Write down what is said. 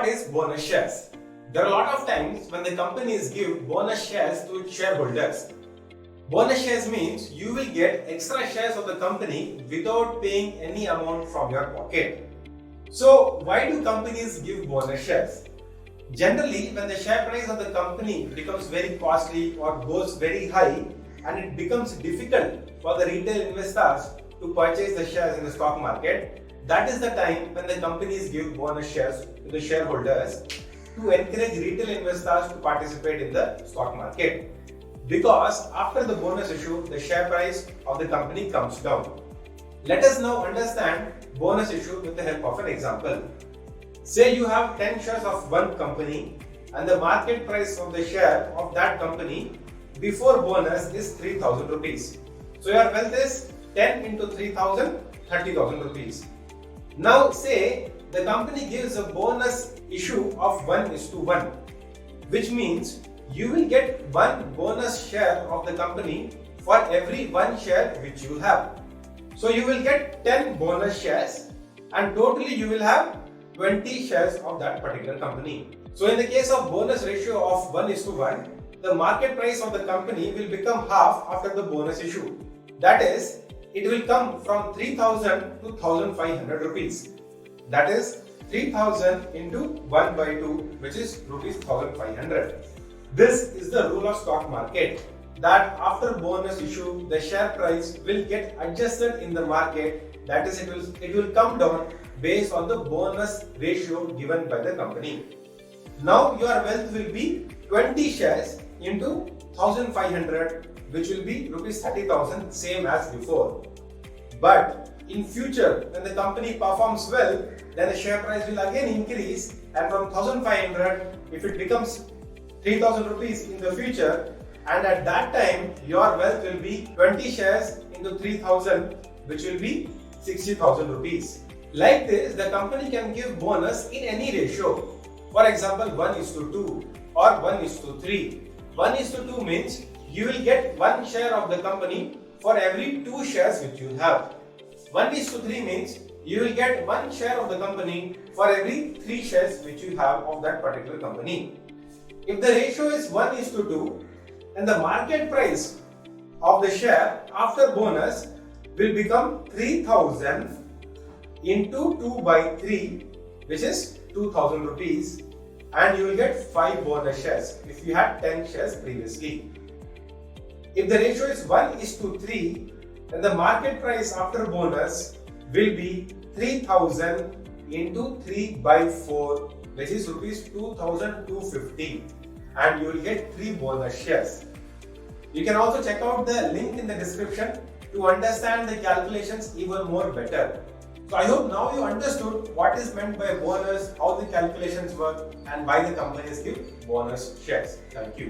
What is bonus shares? There are a lot of times when the companies give bonus shares to its shareholders. Bonus shares means you will get extra shares of the company without paying any amount from your pocket. So why do companies give bonus shares? Generally, when the share price of the company becomes very costly or goes very high and it becomes difficult for the retail investors to purchase the shares in the stock market, that is the time when the companies give bonus shares to the shareholders to encourage retail investors to participate in the stock market. Because after the bonus issue, the share price of the company comes down. Let us now understand bonus issue with the help of an example. Say you have 10 shares of one company and the market price of the share of that company before bonus is 3,000 rupees. So your wealth is 10 into 3,000, 30,000 rupees. Now say the company gives a bonus issue of 1:1, which means you will get one bonus share of the company for every one share which you have. So you will get 10 bonus shares and totally you will have 20 shares of that particular company. So in the case of bonus ratio of 1:1, the market price of the company will become half after the bonus issue. That is, it will come from 3,000 to 1,500 rupees. That is 3,000 into 1/2, which is rupees 1,500. This is the rule of stock market, that after bonus issue, the share price will get adjusted in the market. That is, it will come down based on the bonus ratio given by the company. Now your wealth will be 20 shares into 1,500, which will be rupees 30,000, same as before. But in future, when the company performs well, then the share price will again increase, and from 1,500, if it becomes 3,000 rupees in the future, and at that time your wealth will be 20 shares into 3,000, which will be 60,000 rupees. Like this, the company can give bonus in any ratio. For example, 1:2 or 1:3. 1:2 means you will get one share of the company for every two shares which you have. 1:3 means you will get one share of the company for every three shares which you have of that particular company. If the ratio is 1:2, then the market price of the share after bonus will become 3,000 into 2/3, which is 2,000 rupees, and you will get 5 bonus shares if you had 10 shares previously. If the ratio is 1:3, then the market price after bonus will be 3,000 into 3/4, which is rupees 2,250, and you will get 3 bonus shares. You can also check out the link in the description to understand the calculations even more better. So I hope now you understood what is meant by bonus, how the calculations work, and why the companies give bonus shares. Thank you.